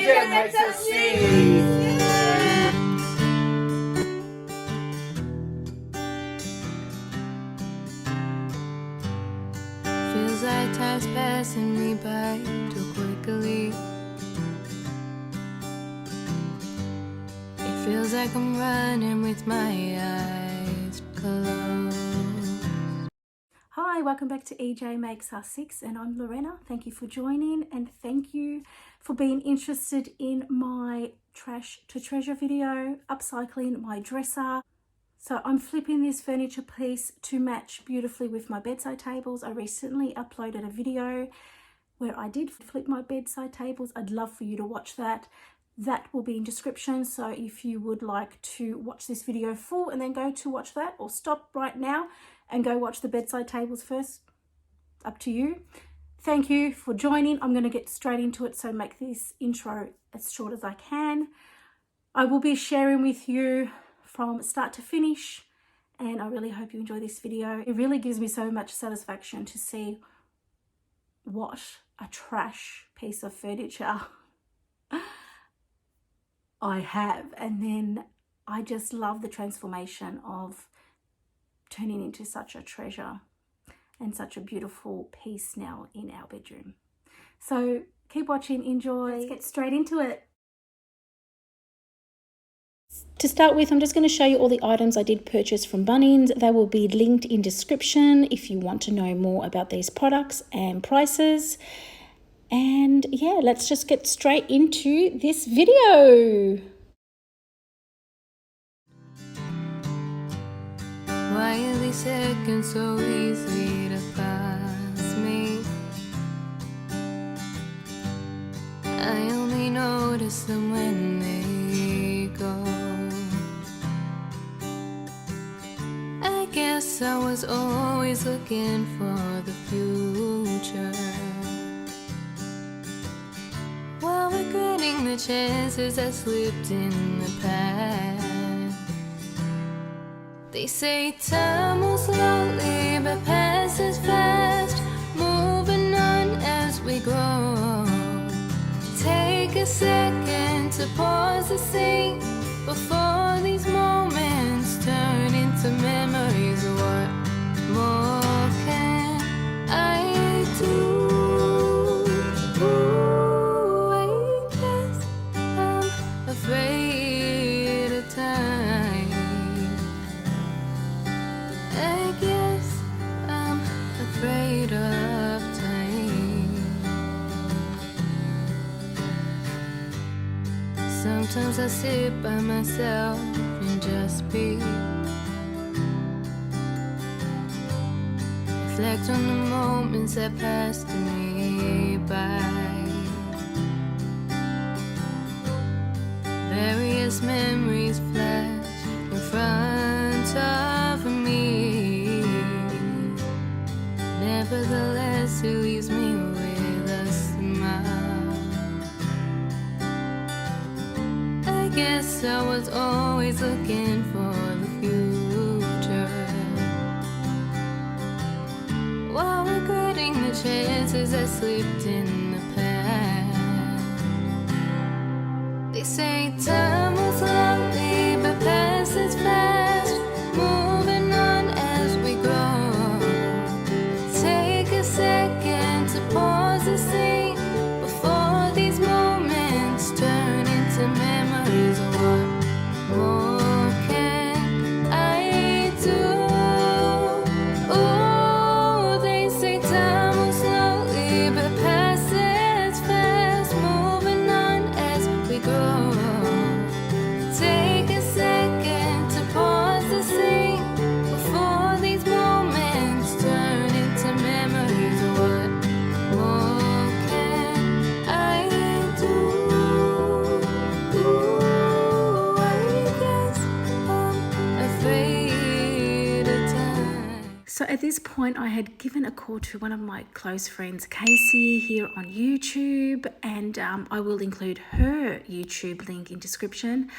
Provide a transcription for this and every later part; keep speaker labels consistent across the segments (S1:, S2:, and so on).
S1: AJ makes us see.
S2: Feels like time's passing me by too quickly. It feels like I'm running with my eyes closed.
S3: Hi, welcome back to EJ Makes Us 6 and I'm Lorena. Thank you for joining and thank you for being interested in my trash to treasure video, upcycling my dresser. So I'm flipping this furniture piece to match beautifully with my bedside tables. I recently uploaded a video where I did flip my bedside tables. I'd love for you to watch that. That will be in description. So if you would like to watch this video full and then go to watch that, or stop right now and go watch the bedside tables first, up to you. Thank you for joining. I'm going to get straight into it, so make this intro as short as I can. I will be sharing with you from start to finish, and I really hope you enjoy this video. It really gives me so much satisfaction to see what a trash piece of furniture I have, and then I just love the transformation of turning into such a treasure and such a beautiful piece now in our bedroom. So keep watching, enjoy. Let's get straight into it. To start with, I'm just going to show you all the items I did purchase from Bunnings. They will be linked in description if you want to know more about these products and prices. And yeah, let's just get straight into this video.
S2: Why are these seconds so easy to pass me? I only notice them when they go. I guess I was always looking for the future, while regretting the chances that slipped in the past. They say time moves slowly but passes fast, moving on as we grow. Take a second to pause the scene before these moments turn into memories. What more can I do? I guess I'm afraid of time. I guess I'm afraid of time. Sometimes I sit by myself and just be, reflect on the moments that passed me by. Various memories flash in front of me. Nevertheless, it leaves me with a smile. I guess I was always looking for the future, while regretting the chances that slipped in the past. They say time moves slowly but passes fast, moving on as we grow. Take a second to pause the scene before these moments turn into memories. What more can I do? Oh, they say time moves slowly but passes fast, moving on as we grow. Take a second to pause the scene before these moments turn into memories. What more can I do? Ooh, I guess I'm afraid of time.
S3: So at this point, I had given a call to one of my close friends, Casey, here on YouTube, and I will include her YouTube link in description.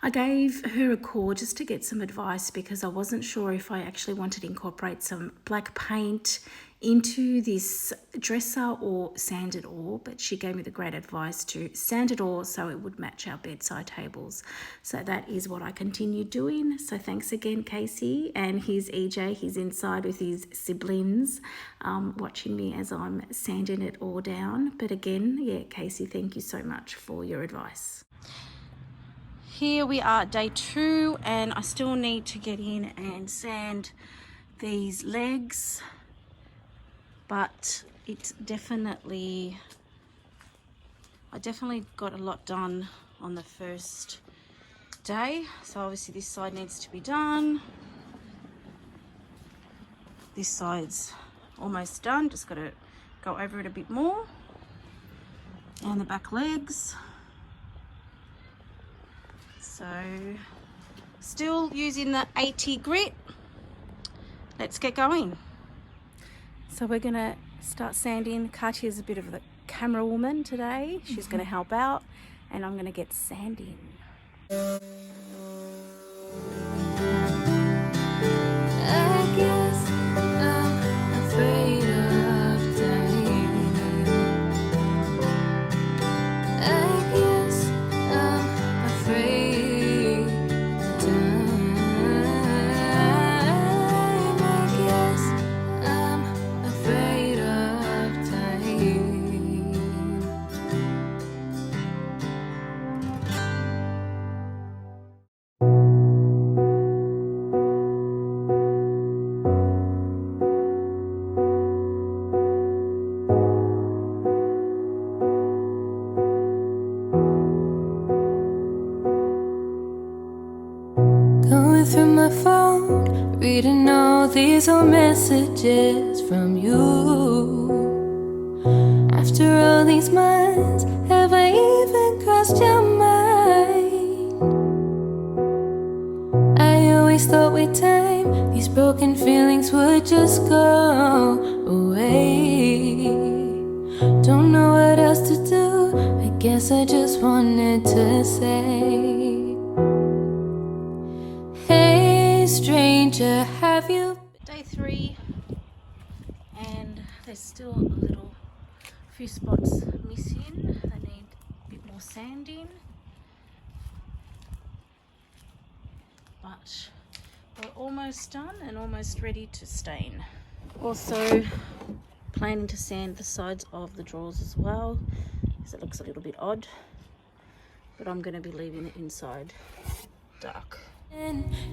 S3: I gave her a call just to get some advice because I wasn't sure if I actually wanted to incorporate some black paint into this dresser or sanded ore, but she gave me the great advice to sand it ore so it would match our bedside tables. So that is what I continue doing. So thanks again, Casey. And here's EJ, he's inside with his siblings, watching me as I'm sanding it all down. But again, yeah, Casey, thank you so much for your advice. Here we are at day 2, and I still need to get in and sand these legs, but it's definitely, I definitely got a lot done on the first day. So obviously this side needs to be done. This side's almost done, just got to go over it a bit more. And the back legs. So still using the 80 grit. Let's get going. So we're gonna start sanding. Katya's a bit of the camera woman today. She's gonna help out, and I'm gonna get sanding.
S2: I guess I'm afraid of dying. I guess I'm afraid of dying. I guess I'm afraid of dying. Going through my phone, reading all these old messages from you. After all these months, have I even crossed your mind? I always thought with time, these broken feelings would just go away. Don't know what else to do, I guess I just wanted to say, hey stranger, have you...
S3: Day 3, and there's still a few spots missing. They need a bit more sanding, but we're almost done and almost ready to stain. Also planning to sand the sides of the drawers as well, because it looks a little bit odd, but I'm going to be leaving the inside dark.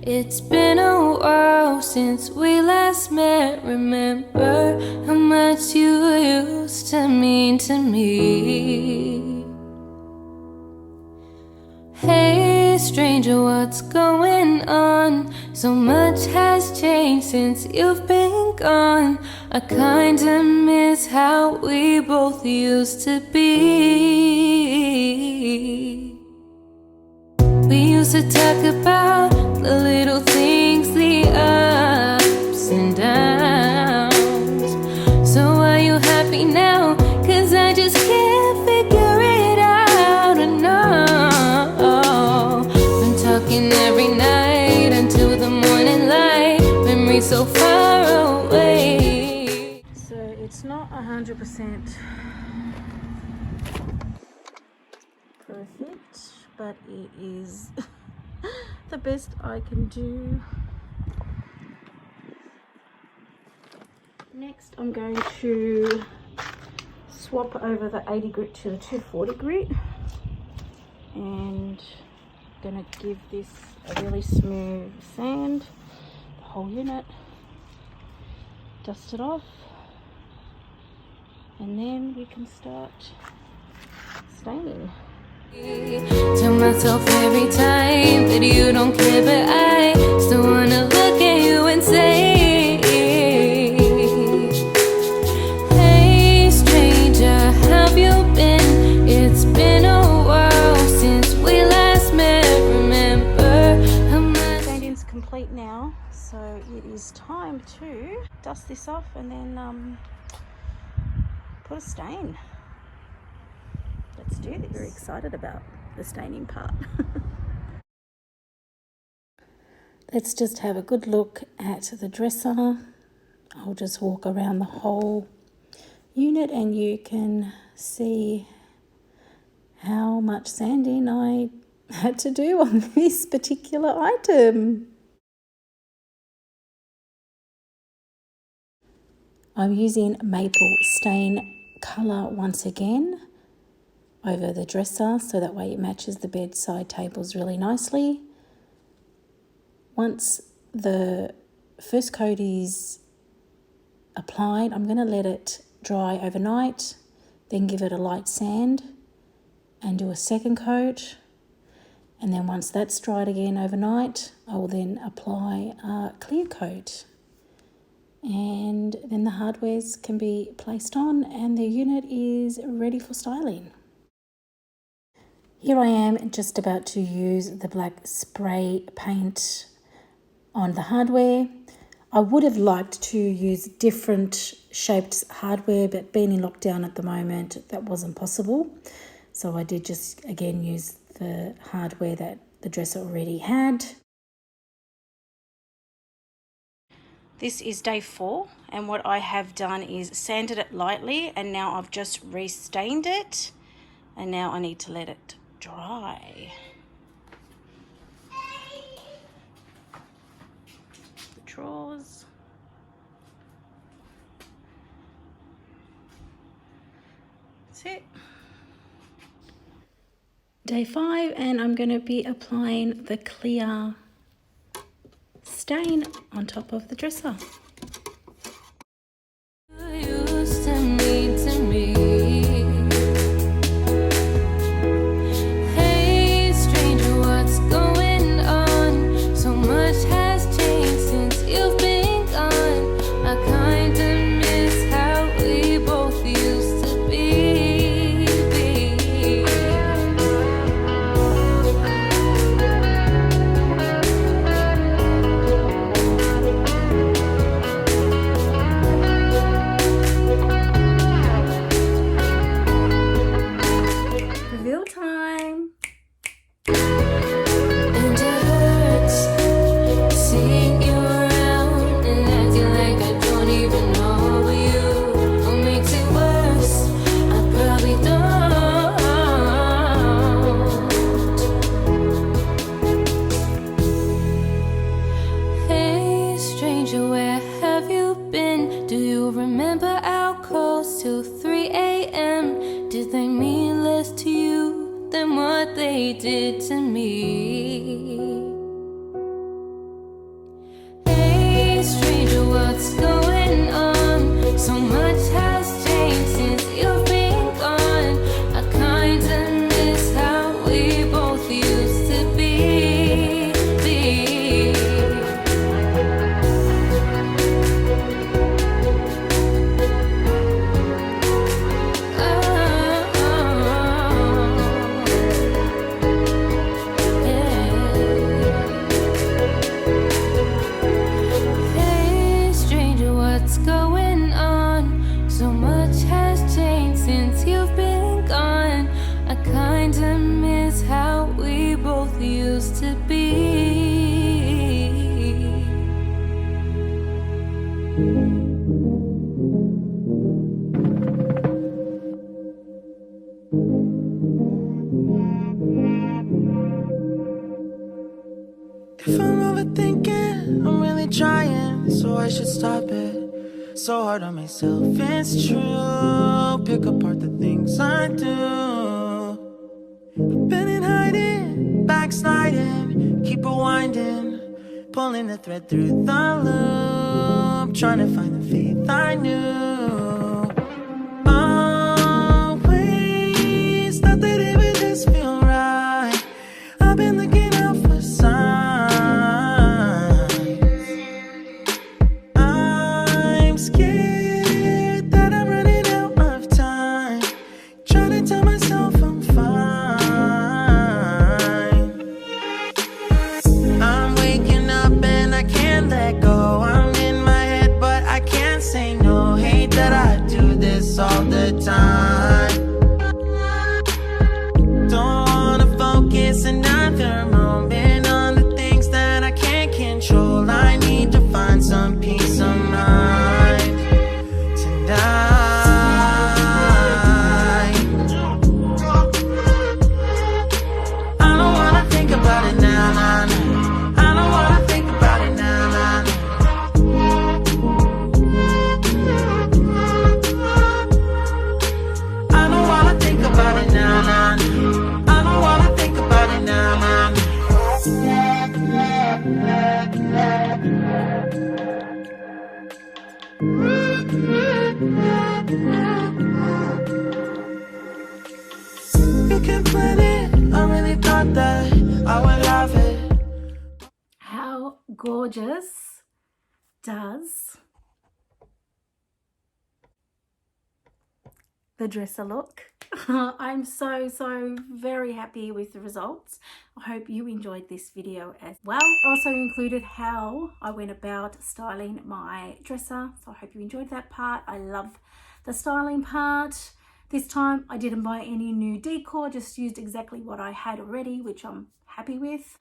S2: It's been a while since we last met. Remember how much you used to mean to me. Hey stranger, what's going on? So much has changed since you've been gone. I kinda miss how we both used to be. We used to talk about the little things, the ups and downs. So are you happy now? 'Cause I just can't figure it out. And no, been talking every night until the morning light. Memories so far away.
S3: So it's not 100% perfect, but it is the best I can do. Next, I'm going to swap over the 80 grit to the 240 grit, and gonna give this a really smooth sand, the whole unit, dust it off, and then we can start staining.
S2: Tell myself every time that you don't care, but I still wanna look at you and say, hey stranger, have you been? It's been a while since we last met. Remember how much...
S3: Staining's complete now, so it is time to dust this off and then put a stain. Let's do this. Very excited about the staining part. Let's just have a good look at the dresser. I'll just walk around the whole unit and you can see how much sanding I had to do on this particular item. I'm using maple stain colour once again over the dresser so that way it matches the bedside tables really nicely. Once the first coat is applied, I'm going to let it dry overnight, then give it a light sand and do a second coat. And then once that's dried again overnight, I will then apply a clear coat. And then the hardwares can be placed on and the unit is ready for styling. Here I am just about to use the black spray paint on the hardware. I would have liked to use different shaped hardware, but being in lockdown at the moment, that wasn't possible. So I did just again use the hardware that the dresser already had. This is day 4, and what I have done is sanded it lightly, and now I've just restained it, and now I need to let it dry. The drawers. That's it. Day 5, and I'm going to be applying the clear stain on top of the dresser.
S2: Used to me. Hey stranger, what's going on? So much has changed since you've been gone. I kinda miss how we both used to be.
S3: Reveal time.
S2: And it hurts seeing you around and acting like I don't even know you. What makes it worse? I probably don't. Hey stranger, where have you been? Do you remember our calls till 3 a.m.? Did they mean less to you than what they did to me? Hey stranger, what's going on? So much has changed since you've been gone. I kinda miss how we both used to be. Hey stranger, what's going on? So much has changed since you've been gone. I kinda miss how we both used to be.
S1: If I'm overthinking, I'm really trying, so I should stop it. So hard on myself, it's true. Pick apart the things I do. I've been in hiding, backsliding, keep rewinding, pulling the thread through the loop, trying to find the faith I knew. Always thought that it would just feel right. I've been looking out for signs. I'm scared that I'm running out of time, trying to tell myself I'm fine. I'm waking up and I can't let go. I'm in my head but I can't say no. Hey
S3: gorgeous does the dresser look. I'm so very happy with the results. I hope you enjoyed this video as well. I also included how I went about styling my dresser, so I hope you enjoyed that part. I love the styling part. This time I didn't buy any new decor, just used exactly what I had already, which I'm happy with.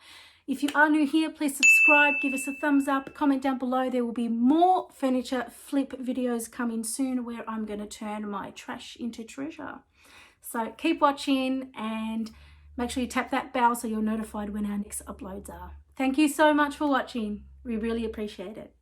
S3: If you are new here, please subscribe, give us a thumbs up, comment down below. There will be more furniture flip videos coming soon where I'm going to turn my trash into treasure. So keep watching and make sure you tap that bell so you're notified when our next uploads are. Thank you so much for watching. We really appreciate it.